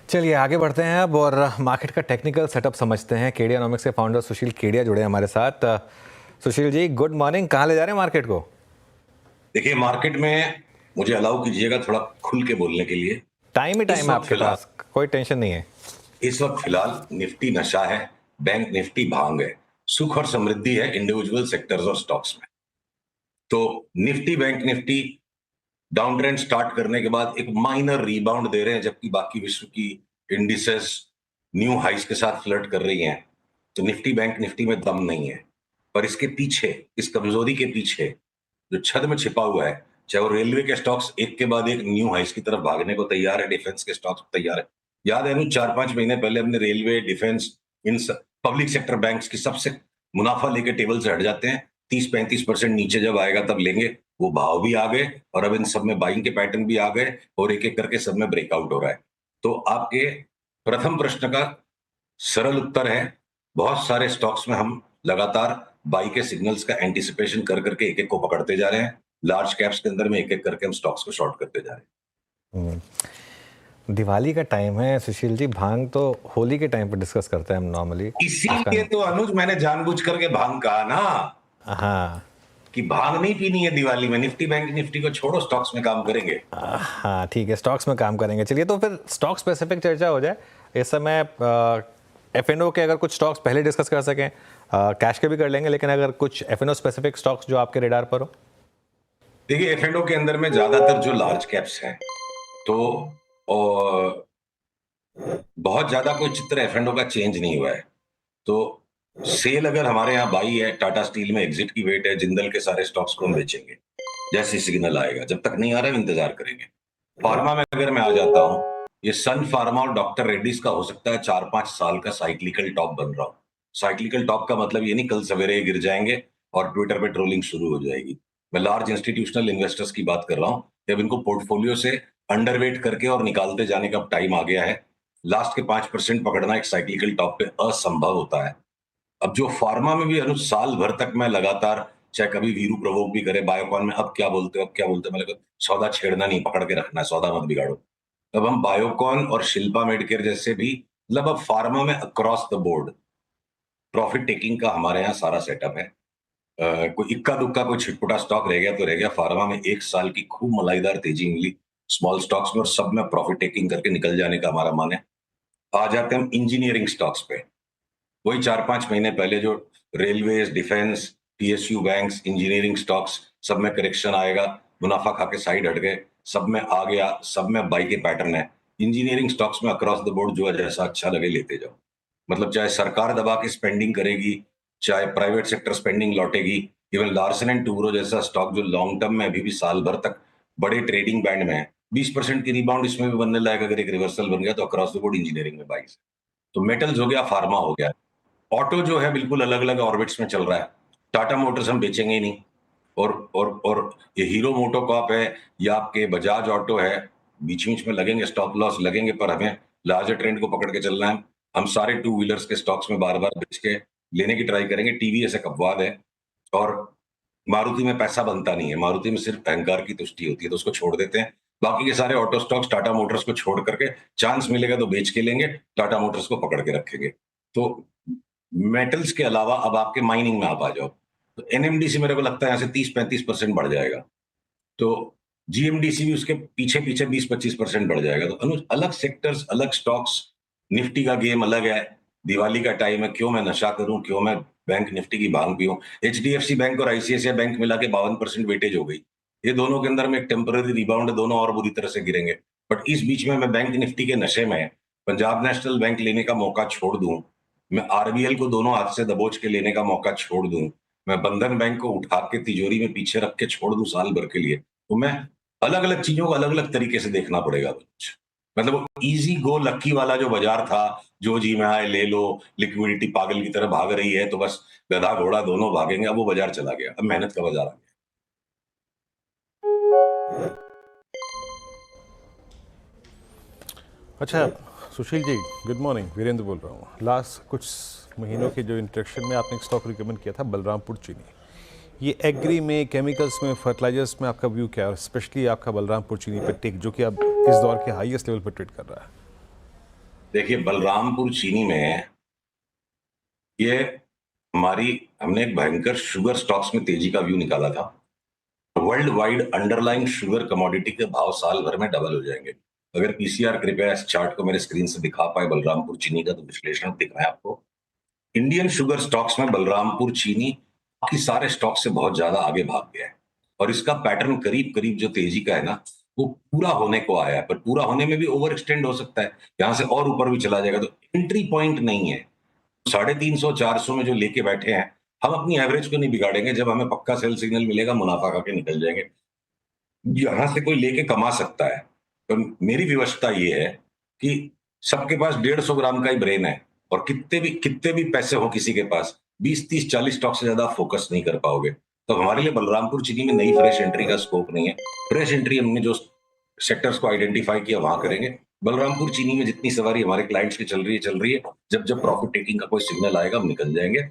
चलिए आगे बढ़ते हैं अब और मार्केट का टेक्निकल सेटअप समझते हैं। केडियानॉमिक्स के फाउंडर सुशील केडिया जुड़े हैं हमारे साथ। सुशील जी गुड मॉर्निंग, कहाँ ले जा रहे हैं मार्केट को? देखिए, मार्केट में मुझे अलाउ कीजिएगा थोड़ा खुल के बोलने के लिए। टाइम ही इस टाइम है वक्त आपके फिलहाल पास, कोई टेंशन नहीं है। इस वक्त फिलहाल निफ्टी नशा है, बैंक निफ्टी भांग है, सुख और समृद्धि है इंडिविजुअल सेक्टर्स और स्टॉक्स में। तो Nifty bank Nifty down trend start करने के बाद एक माइनर रिबाउंड दे रहे हैं, जबकि बाकी विश्व की इंडिसेस न्यू हाइस के साथ फ्लर्ट कर रही हैं। तो निफ्टी बैंक निफ्टी में दम नहीं है, पर इसके पीछे, इस कमजोरी के पीछे जो छद में छिपा हुआ है, चाहे वो रेलवे के स्टॉक्स एक के बाद एक न्यू हाइस की तरफ भागने को तैयार है, डिफेंस के स्टॉक्स तैयार है। याद है अनुज, 4-5 महीने पहले हमने railway, defence, in public sector banks की सबसे मुनाफा लेके टेबल से हट जाते हैं, 30-35% नीचे जब आएगा तब लेंगे। वो भाव भी आ गए और अब इन सब में बाइंग के पैटर्न भी आ गए और एक एक करके सब में ब्रेकआउट हो रहा है। तो आपके प्रथम प्रश्न का सरल उत्तर है, बहुत सारे स्टॉक्स में हम लगातार बाई के सिग्नल्स का एंटिसिपेशन कर करके एक एक को पकड़ते जा रहे हैं। लार्ज कैप्स के अंदर में एक एक करके हम स्टॉक्स को शॉर्ट करते जा रहे हैं। दिवाली का टाइम है सुशील जी, भांग तो होली के टाइम पर डिस्कस करते हैं हम नॉर्मली। इसीलिए तो अनुज मैंने जानबूझ करके भांग कहा ना, हाँ कि भांग नहीं पीनी है दिवाली में। निफ्टी बैंक निफ्टी को छोड़ो, स्टॉक्स में काम करेंगे। हाँ ठीक है, स्टॉक्स में काम करेंगे। चलिए तो फिर स्टॉक स्पेसिफिक चर्चा हो जाए इस समय। F&O के अगर कुछ स्टॉक्स पहले डिस्कस कर सकें, कैश के भी कर लेंगे, लेकिन अगर कुछ F&O स्पेसिफिक स्टॉक्स जो आपके रेडार पर हो। देखिए, F&O के अंदर में ज्यादातर जो लार्ज कैप्स हैं, तो और बहुत ज्यादा कोई चित्र F&O का चेंज नहीं हुआ है। तो सेल अगर हमारे यहाँ बाई है, टाटा स्टील में एग्जिट की वेट है, जिंदल के सारे स्टॉक्स को हम बेचेंगे जैसे सिग्नल आएगा। जब तक नहीं आ रहा है इंतजार करेंगे। फार्मा में अगर मैं आ जाता हूँ, ये सन फार्मा और डॉक्टर रेड्डीज का हो सकता है 4-5 साल का साइक्लिकल टॉप बन रहा हो। साइक्लिकल टॉप का मतलब ये नहीं कल सवेरे गिर जाएंगे और ट्विटर पे ट्रोलिंग शुरू हो जाएगी। मैं लार्ज इंस्टीट्यूशनल इन्वेस्टर्स की बात कर रहा हूँ। जब इनको पोर्टफोलियो से अंडरवेट करके और निकालते जाने का टाइम आ गया है। लास्ट के 5% पकड़ना एक साइक्लिकल टॉप पे असंभव होता है। अब जो फार्मा में भी अनुज साल भर तक मैं लगातार, चाहे कभी वीरू प्रवोक भी करे, बायोकॉन में अब क्या बोलते हो अब क्या बोलते हो, मैंने कहा सौदा छेड़ना नहीं, पकड़ के रखना है, सौदा मत बिगाड़ो। अब हम बायोकॉन और शिल्पा मेडिकेयर जैसे भी, मतलब अब फार्मा में across the board profit taking का हमारे यहाँ सारा सेटअप है। कोई इक्का दुक्का कोई छिटपुटा स्टॉक रह गया तो रह गया। फार्मा में एक साल की खूब मलाईदार तेजी मिली स्मॉल स्टॉक्स में, और सब में प्रॉफिट टेकिंग करके निकल जाने का हमारा मन है। आ जाते हैं हम इंजीनियरिंग स्टॉक्स पे। वही 4-5 महीने पहले जो railways, defence, PSU banks, engineering stocks, सब में करेक्शन आएगा, मुनाफा खा के साइड हट गए, सब में आ गया, सब में बाई के पैटर्न है। इंजीनियरिंग स्टॉक्स में अक्रॉस द बोर्ड जो है जैसा अच्छा लगे लेते जाओ। मतलब चाहे सरकार दबा के स्पेंडिंग करेगी, चाहे प्राइवेट सेक्टर स्पेंडिंग लौटेगी, इवन लार्सन एंड टूब्रो जैसा स्टॉक जो लॉन्ग टर्म में अभी भी साल भर तक बड़े ट्रेडिंग बैंड में है, 20% की रिबाउंड इसमें भी बनने लायक अगर एक रिवर्सल बन गया तो अक्रॉस द बोर्ड इंजीनियरिंग में बाइस। तो मेटल्स हो गया, फार्मा हो गया। ऑटो जो है बिल्कुल अलग अलग ऑर्बिट्स में चल रहा है। टाटा मोटर्स हम बेचेंगे ही नहीं। और ये हीरो मोटोकॉर्प है या आपके बजाज ऑटो है, बीच बीच में लगेंगे स्टॉप लॉस लगेंगे, पर हमें लार्जर ट्रेंड को पकड़ के चलना है। हम सारे टू व्हीलर्स के स्टॉक्स में बार बार बेच के लेने की ट्राई करेंगे। टीवीएस एक अपवाद है, और मारुति में पैसा बनता नहीं है, मारुति में सिर्फ अहंकार की तुष्टि होती है, तो उसको छोड़ देते हैं। बाकी के सारे ऑटो स्टॉक्स टाटा मोटर्स को छोड़ करके चांस मिलेगा तो बेच के लेंगे, टाटा मोटर्स को पकड़ के रखेंगे। तो मेटल्स के अलावा अब आपके माइनिंग में आप आ जाओ, तो एनएमडीसी मेरे को लगता है यहाँ से 30-35% बढ़ जाएगा। तो जीएमडीसी भी उसके पीछे पीछे 20-25% बढ़ जाएगा। तो अनुज अलग सेक्टर्स, अलग स्टॉक्स, निफ्टी का गेम अलग है। दिवाली का टाइम है, क्यों मैं नशा करूं, क्यों मैं बैंक निफ्टी की भांग पीऊं। एचडीएफसी बैंक और आईसीआईसीआई बैंक मिला के 52% वेटेज हो गई। ये दोनों के अंदर में एक टेम्पररी रिबाउंड है, दोनों और बुरी तरह से गिरेंगे। बट इस बीच में मैं बैंक निफ्टी के नशे में पंजाब नेशनल बैंक लेने का मौका छोड़ दूं, मैं आरबीएल को दोनों हाथ से दबोच के लेने का मौका छोड़ दूं, मैं बंधन बैंक को उठा के तिजोरी में पीछे रख के छोड़ दूं साल भर के लिए, तो मैं अलग अलग चीजों को अलग अलग तरीके से देखना पड़ेगा कुछ। मतलब वो इजी गो लक्की वाला जो बाजार था, जो जी में आए ले लो, लिक्विडिटी पागल की तरह भाग रही है तो बस गधा घोड़ा दोनों भागेंगे, अब वो बाजार चला गया, अब मेहनत का बाजार आ गया। अच्छा सुशील जी, गुड मॉर्निंग, वीरेंद्र बोल रहा हूँ। लास्ट कुछ महीनों के जो इंटरेक्शन में आपने एक स्टॉक रिकमेंड किया था बलरामपुर चीनी। ये एग्री में, केमिकल्स में, फर्टिलाइजर्स में आपका व्यू क्या है, स्पेशली आपका बलरामपुर चीनी पर टेक जो कि अब इस दौर के हाईएस्ट लेवल पर ट्रेड कर रहा है? देखिए, बलरामपुर चीनी में ये हमने एक भयंकर शुगर स्टॉक्स में तेजी का व्यू निकाला था। World wide underline sugar commodity के भाव साल भर में डबल हो जाएंगे। अगर पीसीआर कृपया इस चार्ट को मेरे स्क्रीन से दिखा पाए बलरामपुर चीनी का, तो विश्लेषण दिख रहा है आपको। इंडियन शुगर स्टॉक्स में बलरामपुर चीनी बाकी सारे स्टॉक से बहुत ज्यादा आगे भाग गया है, और इसका पैटर्न करीब करीब जो तेजी का है ना, वो पूरा होने को आया है। पर पूरा होने में भी ओवर एक्सटेंड हो सकता है, यहां से और ऊपर भी चला जाएगा। तो एंट्री पॉइंट नहीं है 350-400 में जो लेके बैठे हैं। हम अपनी एवरेज को नहीं बिगाड़ेंगे, जब हमें पक्का सेल सिग्नल मिलेगा मुनाफा खा के निकल जाएंगे। यहां से कोई लेके कमा सकता है। तो मेरी विवशता ये है कि सबके पास 150 ग्राम का ही ब्रेन है, और कितने भी पैसे हो किसी के पास, 20-30-40 स्टॉक से ज्यादा फोकस नहीं कर पाओगे। तो हमारे लिए बलरामपुर चीनी में नई फ्रेश एंट्री का स्कोप नहीं है। फ्रेश एंट्री हमने जो सेक्टर्स को आइडेंटिफाई किया वहां करेंगे। बलरामपुर चीनी में जितनी सवारी हमारे क्लाइंट्स की चल रही है। जब जब प्रॉफिट टेकिंग का कोई सिग्नल आएगा हम निकल जाएंगे।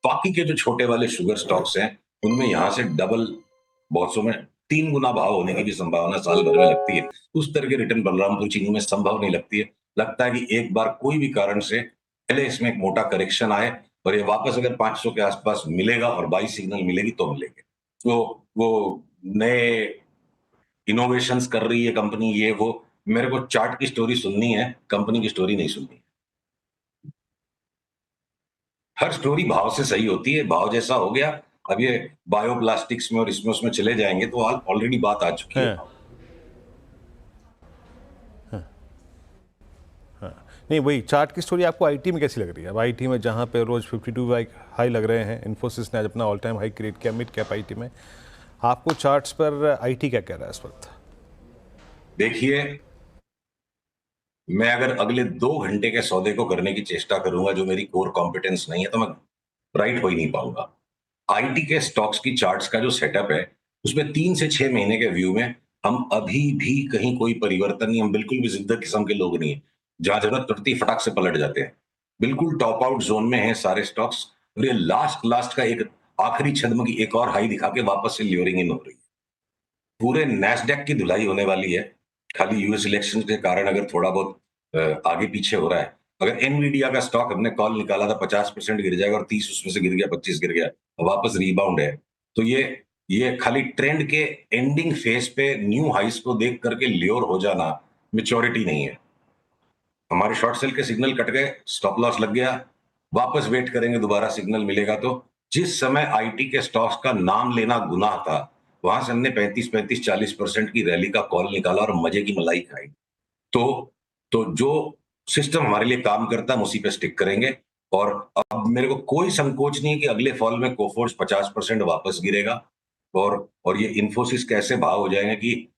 बाकी के जो छोटे वाले शुगर स्टॉक्स हैं, उनमें यहां से डबल, बहुत सौ में 3 गुना भाव होने की भी संभावना साल भर में लगती है। उस तरह के रिटर्न बलरामपुर चीनी में संभव नहीं लगती है। लगता है कि एक बार कोई भी कारण से पहले इसमें एक मोटा करेक्शन आए, और ये वापस अगर 500 के आसपास मिलेगा और बाई सिग्नल मिलेगी तो मिलेंगे। तो वो नए इनोवेशंस कर रही है कंपनी, ये वो, मेरे को चार्ट की स्टोरी सुननी है, कंपनी की स्टोरी नहीं सुननी। हर स्टोरी भाव से सही होती है, भाव जैसा हो गया। अब ये बायोप्लास्टिक्स में और इसमें उसमें चले जाएंगे तो ऑलरेडी बात आ चुकी है। नहीं, वही चार्ट की स्टोरी आपको आईटी में कैसी लग रही है? अब आईटी में जहाँ पे रोज 52 हाई लग रहे हैं, इन्फोसिस ने आज अपना ऑल टाइम हाई क्रिएट किया मिड कैप आईटी में, आपको चार्ट्स पर आईटी क्या कह रहा है इस वक्त? देखिए, मैं अगर अगले 2 घंटे के सौदे को करने की चेष्टा करूंगा, जो मेरी कोर कॉम्पिटेंस नहीं है, तो मैं राइट हो ही नहीं पाऊंगा। आईटी के स्टॉक्स की चार्ट्स का जो सेटअप है, उसमें 3 से 6 महीने के व्यू में हम अभी भी कहीं कोई परिवर्तन नहीं, हम बिल्कुल भी जिद्दत किस्म के लोग नहीं है। जहां जरूरत पड़ती है फटाक से पलट जाते हैं। बिल्कुल टॉप आउट जोन में है सारे स्टॉक्स, और ये लास्ट लास्ट का एक आखिरी छद्म की एक और हाई दिखा के वापस से ल्योरिंग इन हो रही है। पूरे नैस्डैक की धुलाई होने वाली है। खाली यूएस इलेक्शन के कारण अगर थोड़ा बहुत आगे पीछे हो रहा है। अगर एनवीडिया का स्टॉक हमने कॉल निकाला था 50% गिर जाएगा, और 30 उसमें से गिर गया, 25 गिर गया, और वापस रीबाउंड है। तो ये खाली ट्रेंड के एंडिंग फेज पे न्यू हाइस को देख करके ल्योर हो जाना मैच्योरिटी नहीं है। हमारे शॉर्ट सेल के सिग्नल कट गए, स्टॉप लॉस लग गया, वापस वेट करेंगे दोबारा सिग्नल मिलेगा। तो जिस समय आईटी के स्टॉक्स का नाम लेना गुनाह था, वहां से हमने 35-40% की रैली का कॉल निकाला और मजे की मलाई खाई। तो जो सिस्टम हमारे लिए काम करता है, हम उसी पे स्टिक करेंगे। और अब मेरे को कोई संकोच नहीं है कि अगले फॉल में कोफोर्स 50% वापस गिरेगा, और ये इन्फोसिस कैसे भाव हो जाएंगे कि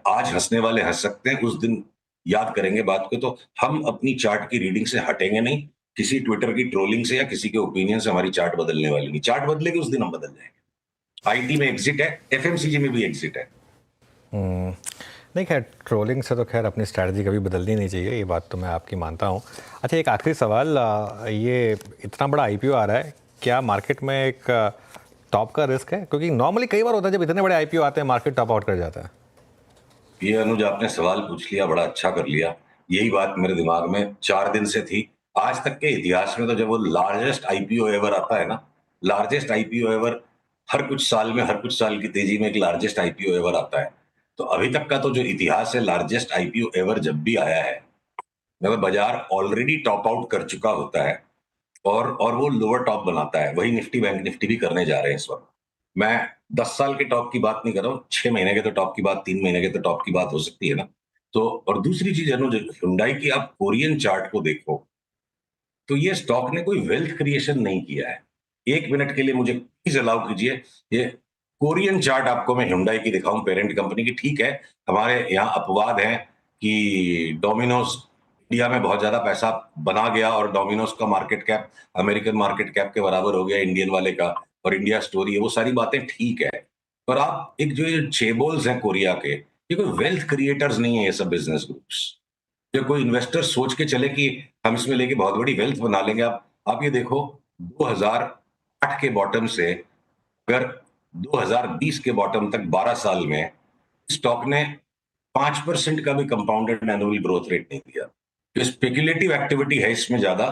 आज हंसने वाले हंस सकते हैं, उस दिन याद करेंगे बात को। तो हम अपनी चार्ट की रीडिंग से हटेंगे नहीं। किसी ट्विटर की ट्रोलिंग से या किसी के ओपिनियन से हमारी चार्ट बदलने वाली नहीं। चार्ट बदलेगी उस दिन हम बदल जाएंगे। आईटी में एग्जिट है, एफएमसीजी में भी एग्जिट है। नहीं, खैर ट्रोलिंग से तो खैर अपनी स्ट्रैटेजी कभी बदलनी नहीं चाहिए, ये बात तो मैं आपकी मानता हूँ। अच्छा, एक आखिरी सवाल, ये इतना बड़ा आईपीओ आ रहा है, क्या मार्केट में एक टॉप का रिस्क है? क्योंकि नॉर्मली कई बार होता है जब इतने बड़े आईपीओ आते हैं मार्केट टॉप आउट कर जाता है। ये अनुज, आपने सवाल पूछ लिया, बड़ा अच्छा कर लिया। यही बात मेरे दिमाग में 4 दिन से थी। आज तक के इतिहास में तो जब वो लार्जेस्ट आईपीओ एवर आता है ना, लार्जेस्ट आईपीओ एवर, हर कुछ साल में, हर कुछ साल की तेजी में एक लार्जेस्ट आईपीओ एवर आता है। तो अभी तक का तो जो इतिहास है, लार्जेस्ट आईपीओ एवर जब भी आया है, मतलब बाजार ऑलरेडी टॉप आउट कर चुका होता है, और वो लोअर टॉप बनाता है। वही निफ्टी बैंक निफ्टी भी करने जा रहे हैं इस वक्त। मैं 10 साल के टॉप की बात नहीं कर रहा हूँ, 6 महीने के तो टॉप की बात, 3 महीने के तो टॉप की बात हो सकती है ना। तो और दूसरी चीज अनुज, हुंडई की आप कोरियन चार्ट को देखो, तो ये स्टॉक ने कोई वेल्थ क्रिएशन नहीं किया है। 1 मिनट के लिए मुझे प्लीज अलाउ कीजिए, ये कोरियन चार्ट आपको मैं हुंडई की दिखाऊं, पेरेंट कंपनी की। ठीक है, हमारे यहाँ अपवाद है कि डोमिनोज इंडिया में बहुत ज्यादा पैसा बना गया, और डोमिनोज का market cap American market cap के बराबर हो गया इंडियन वाले का, और इंडिया स्टोरी है, वो सारी बातें ठीक है। पर आप एक जो ये चेबोल्स हैं कोरिया के, ये कोई वेल्थ क्रिएटर्स नहीं है ये सब बिजनेस ग्रुप्स। जो कोई इन्वेस्टर सोच के चले कि हम इसमें लेके बहुत बड़ी वेल्थ बना लेंगे। आप ये देखो, 2008 के बॉटम से अगर 2020 के बॉटम तक 12 साल में स्टॉक ने 5% का भी कंपाउंडेड एनुअल ग्रोथ रेट नहीं दिया। स्पेकुलेटिव एक्टिविटी है इसमें ज्यादा।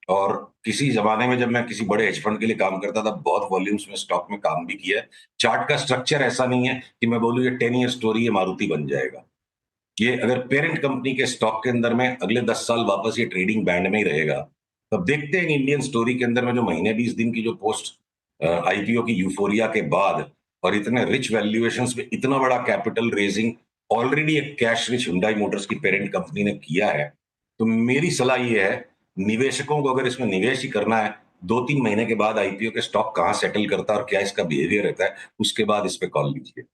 और किसी जमाने में जब मैं किसी बड़े हेज फंड के लिए काम करता था, बहुत वॉल्यूम्स में स्टॉक में काम भी किया है। चार्ट का स्ट्रक्चर ऐसा नहीं है कि मैं बोलूं ये 10 ईयर स्टोरी है मारुति बन जाएगा। ये अगर पेरेंट कंपनी के स्टॉक के अंदर में अगले 10 साल वापस ये ट्रेडिंग बैंड में ही रहेगा, तब देखते हैं इंडियन स्टोरी के अंदर में जो महीने 20 दिन की जो पोस्ट आईपीओ की यूफोरिया के बाद और इतने रिच वैल्यूएशंस में इतना बड़ा कैपिटल रेजिंग ऑलरेडी एक कैश रिच हुंडई मोटर्स की पेरेंट कंपनी ने किया है। तो मेरी सलाह ये है, निवेशकों को अगर इसमें निवेश ही करना है, 2-3 महीने के बाद आईपीओ के स्टॉक कहाँ सेटल करता है और क्या इसका बिहेवियर रहता है, उसके बाद इस पे कॉल लीजिए।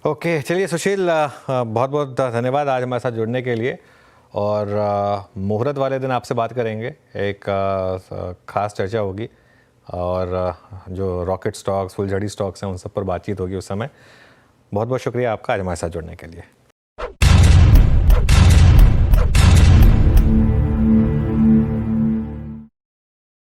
ओके, चलिए सुशील, बहुत बहुत धन्यवाद आज हमारे साथ जुड़ने के लिए। और मुहूर्त वाले दिन आपसे बात करेंगे, एक खास चर्चा होगी और जो रॉकेट स्टॉक्स, फुलझड़ी स्टॉक्स हैं उन सब पर बातचीत होगी उस समय। बहुत बहुत शुक्रिया आपका आज हमारे साथ जुड़ने के लिए।